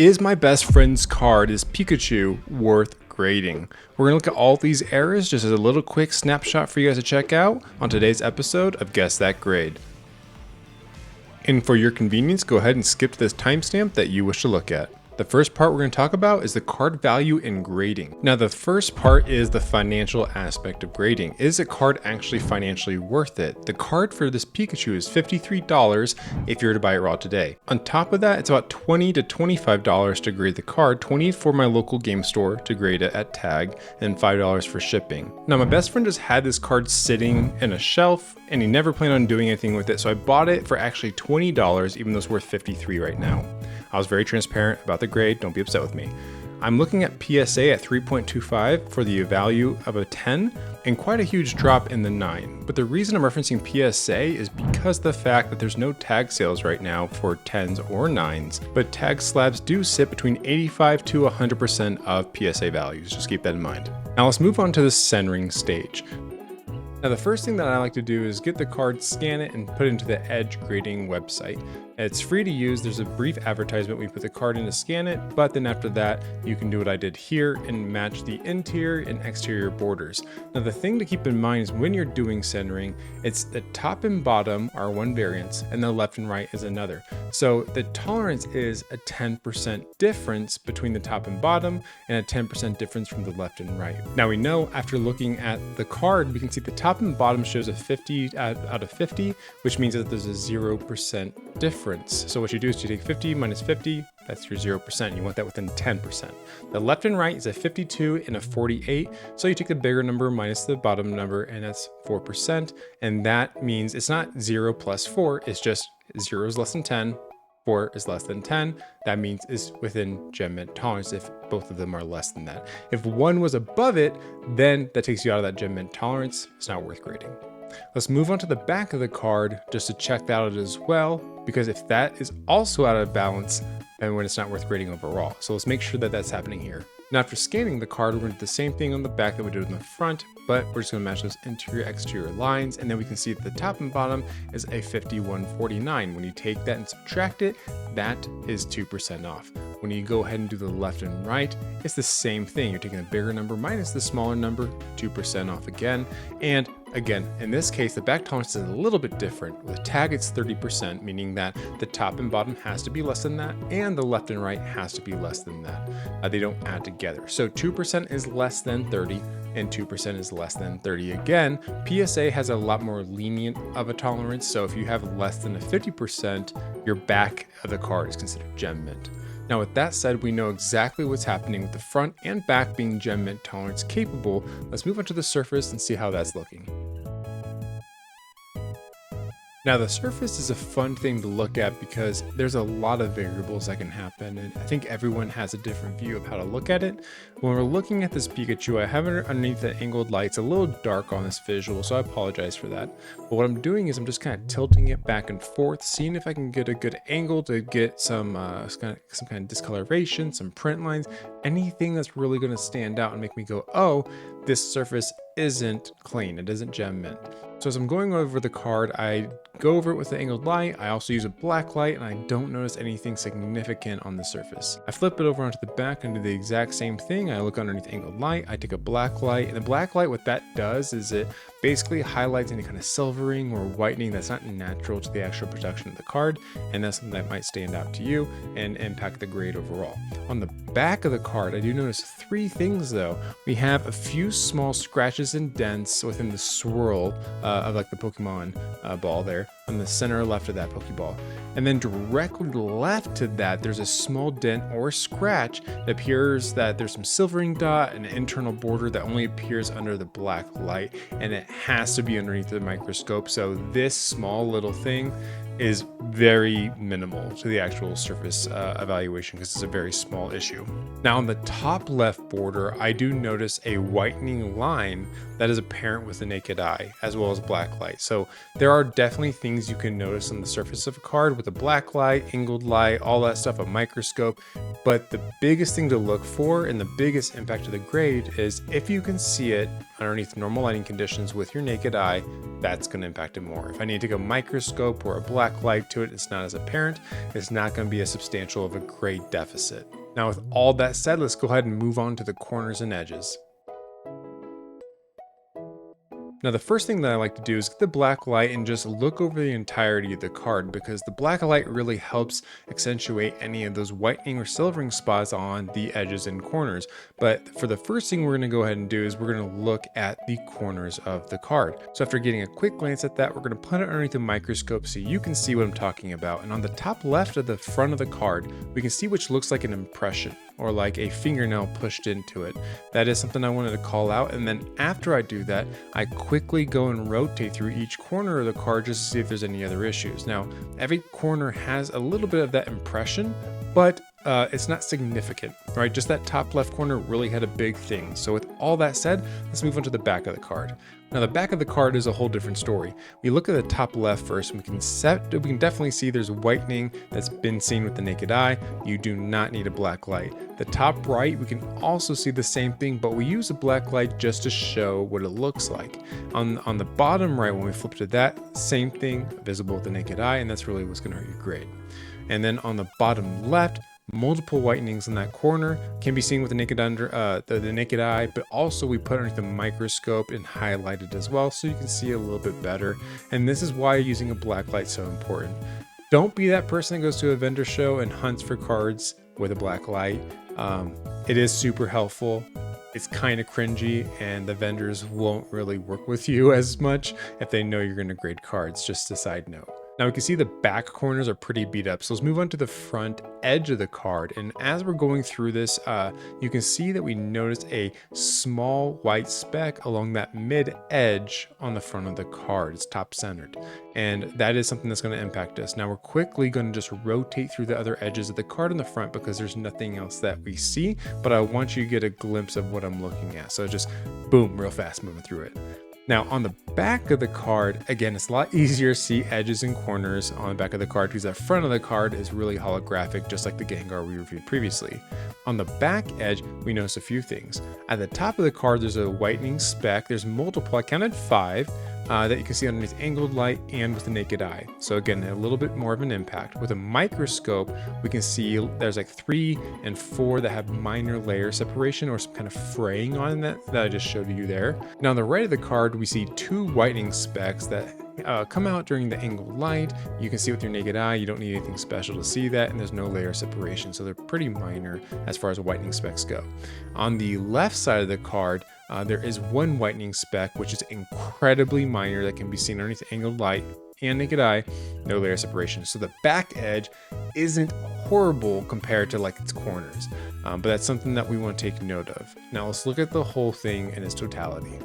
Is my best friend's card is Pikachu worth grading? We're going to look at all these errors just as a little quick snapshot for you guys to check out on today's episode of Guess That Grade. And for your convenience, go ahead and skip to this timestamp that you wish to look at. The first part we're going to talk about is the card value in grading. Now, the first part is the financial aspect of grading. Is a card actually financially worth it? The card for this Pikachu is $53 if you were to buy it raw today. On top of that, it's about $20 to $25 to grade the card, $20 for my local game store to grade it at Tag, and $5 for shipping. Now, my best friend just had this card sitting in a shelf and he never planned on doing anything with it, so I bought it for actually $20, even though it's worth $53 right now. I was very transparent about the grade, don't be upset with me. I'm looking at PSA at 3.25 for the value of a 10 and quite a huge drop in the 9. But the reason I'm referencing PSA is because of the fact that there's no tag sales right now for 10s or 9s, but tag slabs do sit between 85 to 100% of PSA values, just keep that in mind. Now let's move on to the centering stage. Now the first thing that I like to do is get the card, scan it, and put it into the TAGGrading website. It's free to use. There's a brief advertisement when you put the card in to scan it, but then after that, you can do what I did here and match the interior and exterior borders. Now the thing to keep in mind is when you're doing centering, it's the top and bottom are one variance and the left and right is another. So the tolerance is a 10% difference between the top and bottom and a 10% difference from the left and right. Now we know after looking at the card, we can see the top and bottom shows a 50 out of 50, which means that there's a 0% difference. So what you do is you take 50 minus 50, that's your 0%. You want that within 10%. The left and right is a 52 and a 48. So you take the bigger number minus the bottom number, and that's 4%. And that means it's not 0 plus 4, it's just 0 is less than 10, 4 is less than 10. That means it's within gem mint tolerance if both of them are less than that. If one was above it, then that takes you out of that gem mint tolerance. It's not worth grading. Let's move on to the back of the card just to check that out as well, because if that is also out of balance, then when it's not worth grading overall. So let's make sure that that's happening here. Now after scanning the card, we're going to do the same thing on the back that we did on the front, but we're just going to match those interior exterior lines, and then we can see that the top and bottom is a 51.49. When you take that and subtract it, that is 2% off. When you go ahead and do the left and right, it's the same thing. You're taking the bigger number minus the smaller number, 2% off again. And again, in this case, the back tolerance is a little bit different. With tag, it's 30%, meaning that the top and bottom has to be less than that, and the left and right has to be less than that. They don't add together. So 2% is less than 30, and 2% is less than 30 again. PSA has a lot more lenient of a tolerance, so if you have less than a 50%, your back of the card is considered gem mint. Now with that said, we know exactly what's happening with the front and back being gem mint tolerance capable. Let's move on to the surface and see how that's looking. Now the surface is a fun thing to look at because there's a lot of variables that can happen, and I think everyone has a different view of how to look at it. When we're looking at this Pikachu, I have it underneath the angled light. It's a little dark on this visual, so I apologize for that. But what I'm doing is I'm just kind of tilting it back and forth, seeing if I can get a good angle to get some kind of discoloration, some print lines, anything that's really going to stand out and make me go, oh, this surface isn't clean, it isn't gem mint. So as I'm going over the card, I go over it with the angled light. I also use a black light, and I don't notice anything significant on the surface. I flip it over onto the back and do the exact same thing. I look underneath the angled light, I take a black light, and the black light, what that does is it basically highlights any kind of silvering or whitening that's not natural to the actual production of the card, and that's something that might stand out to you and impact the grade overall. On the back of the card, I do notice 3 things though. We have a few small scratches and dents within the swirl of like the Pokemon ball there on the center left of that Pokeball. And then directly left to that, there's a small dent or scratch that appears that there's some silvering dot and an internal border that only appears under the black light, and it has to be underneath the microscope. So this small little thing is very minimal to the actual surface evaluation because it's a very small issue. Now on the top left border, I do notice a whitening line that is apparent with the naked eye as well as black light. So there are definitely things you can notice on the surface of a card with a black light, angled light, all that stuff, a microscope. But the biggest thing to look for and the biggest impact to the grade is if you can see it underneath normal lighting conditions with your naked eye, that's going to impact it more. If I need to go microscope or a black light to it, it's not as apparent. It's not going to be as substantial of a grade deficit. Now with all that said, let's go ahead and move on to the corners and edges. Now the first thing that I like to do is get the black light and just look over the entirety of the card, because the black light really helps accentuate any of those whitening or silvering spots on the edges and corners. But for the first thing we're going to go ahead and do is we're going to look at the corners of the card. So after getting a quick glance at that, we're going to put it underneath the microscope so you can see what I'm talking about. And on the top left of the front of the card, we can see which looks like an impression, or like a fingernail pushed into it. That is something I wanted to call out. And then after I do that, I quickly go and rotate through each corner of the card just to see if there's any other issues. Now, every corner has a little bit of that impression, but it's not significant, right? Just that top left corner really had a big thing. So with all that said, let's move on to the back of the card. Now the back of the card is a whole different story. We look at the top left first, and we can definitely see there's whitening that's been seen with the naked eye. You do not need a black light. The top right, we can also see the same thing, but we use a black light just to show what it looks like. On the bottom right, when we flip to that, same thing, visible with the naked eye, and that's really what's going to hurt your grade. And then on the bottom left, multiple whitenings in that corner can be seen with the naked naked eye, but also we put underneath the microscope and highlighted as well, so you can see a little bit better. And this is why using a black light is so important. Don't be that person that goes to a vendor show and hunts for cards with a black light. It is super helpful. It's kind of cringy, and the vendors won't really work with you as much if they know you're going to grade cards. Just a side note. Now we can see the back corners are pretty beat up, so let's move on to the front edge of the card. And as we're going through this, you can see that we noticed a small white speck along that mid edge on the front of the card. It's top centered, and that is something that's going to impact us. Now we're quickly going to just rotate through the other edges of the card on the front because there's nothing else that we see, but I want you to get a glimpse of what I'm looking at. So just boom, real fast moving through it. Now on the back of the card, again, it's a lot easier to see edges and corners on the back of the card because the front of the card is really holographic, just like the Gengar we reviewed previously. On the back edge, we notice a few things. At the top of the card, there's a whitening speck. There's multiple, I counted 5, that you can see underneath angled light and with the naked eye. So again, a little bit more of an impact. With a microscope, we can see there's like 3 and 4 that have minor layer separation or some kind of fraying on that I just showed you there. Now on the right of the card, we see 2 whitening specks that come out during the angled light. You can see with your naked eye, you don't need anything special to see that, and there's no layer separation, so they're pretty minor as far as whitening specks go. On the left side of the card, there is 1 whitening speck, which is incredibly minor, that can be seen underneath angled light and naked eye, no layer separation. So the back edge isn't horrible compared to like its corners, but that's something that we want to take note of. Now let's look at the whole thing in its totality.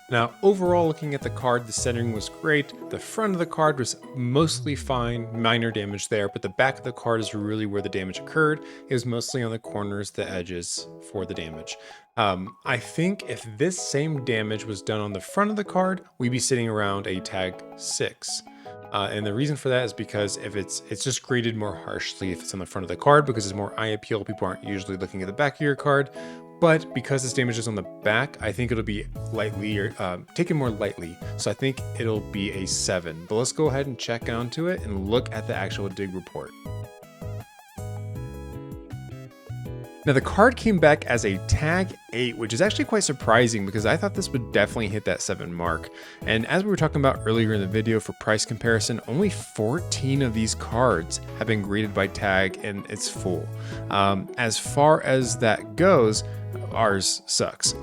Now, overall, looking at the card, the centering was great. The front of the card was mostly fine, minor damage there, but the back of the card is really where the damage occurred. It was mostly on the corners, the edges for the damage. I think if this same damage was done on the front of the card, we'd be sitting around a tag 6. And the reason for that is because if it's just graded more harshly if it's on the front of the card because it's more eye appeal. People aren't usually looking at the back of your card. But because this damage is on the back, I think it'll be lightly or taken more lightly. So I think it'll be a 7. But let's go ahead and check onto it and look at the actual dig report. Now the card came back as a tag 8, which is actually quite surprising because I thought this would definitely hit that 7 mark. And as we were talking about earlier in the video for price comparison, only 14 of these cards have been graded by tag and it's full. As far as that goes, ours sucks.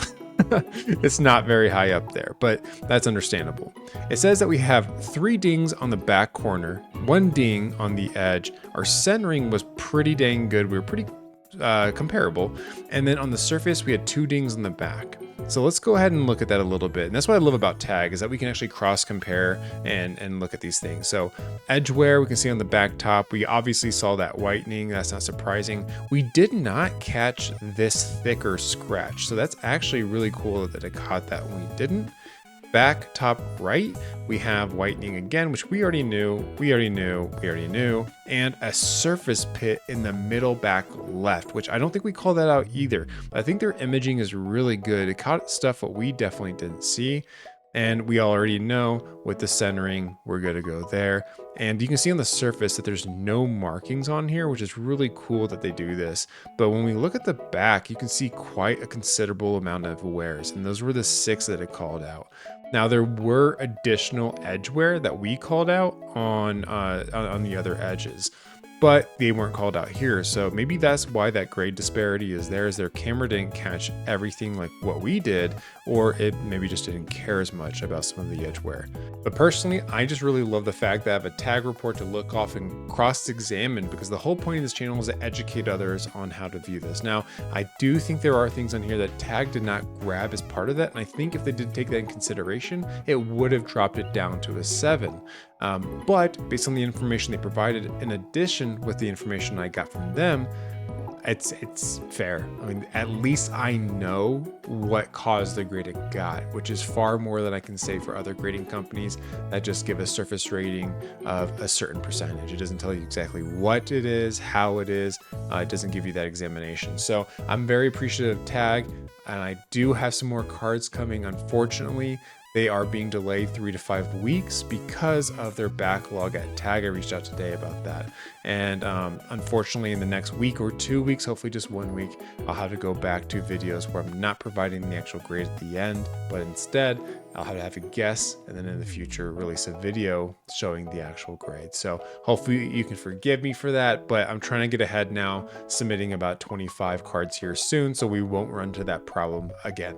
It's not very high up there, but that's understandable. It says that we have 3 dings on the back corner, 1 ding on the edge. Our centering was pretty dang good. We were pretty comparable, and then on the surface we had 2 dings on the back. So let's go ahead and look at that a little bit. And that's what I love about tag, is that we can actually cross compare and look at these things. So edge wear, we can see on the back top, we obviously saw that whitening. That's not surprising. We did not catch this thicker scratch, so that's actually really cool that it caught that when we didn't. Back top right, we have whitening again, which we already knew, and a surface pit in the middle back left, which I don't think we called that out either. But I think their imaging is really good. It caught stuff what we definitely didn't see. And we already know with the centering, we're good to go there. And you can see on the surface that there's no markings on here, which is really cool that they do this. But when we look at the back, you can see quite a considerable amount of wears. And those were the 6 that it called out. Now there were additional edge wear that we called out on the other edges, but they weren't called out here. So maybe that's why that grade disparity is there, is their camera didn't catch everything like what we did, or it maybe just didn't care as much about some of the edge wear. But personally, I just really love the fact that I have a tag report to look off and cross-examine, because the whole point of this channel is to educate others on how to view this. Now, I do think there are things on here that tag did not grab as part of that, and I think if they did take that in consideration, it would have dropped it down to a 7. But based on the information they provided, in addition with the information I got from them, it's fair. I mean, at least I know what caused the grade it got, which is far more than I can say for other grading companies that just give a surface rating of a certain percentage. It doesn't tell you exactly what it is, how it is. It doesn't give you that examination. So I'm very appreciative of Tag, and I do have some more cards coming. Unfortunately, they are being delayed 3 to 5 weeks because of their backlog at Tag. I reached out today about that. And unfortunately, in the next week or 2 weeks, hopefully just 1 week, I'll have to go back to videos where I'm not providing the actual grade at the end, but instead I'll have a guess, and then in the future release a video showing the actual grade. So hopefully you can forgive me for that, but I'm trying to get ahead now, submitting about 25 cards here soon, so we won't run into that problem again.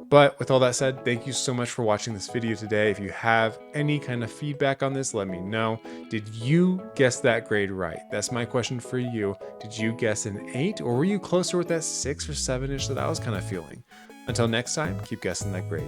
But with all that said, thank you so much for watching this video today. If you have any kind of feedback on this, let me know. Did you guess that grade right? That's my question for you. Did you guess an 8, or were you closer with that 6 or 7-ish that I was kind of feeling? Until next time, keep guessing that grade.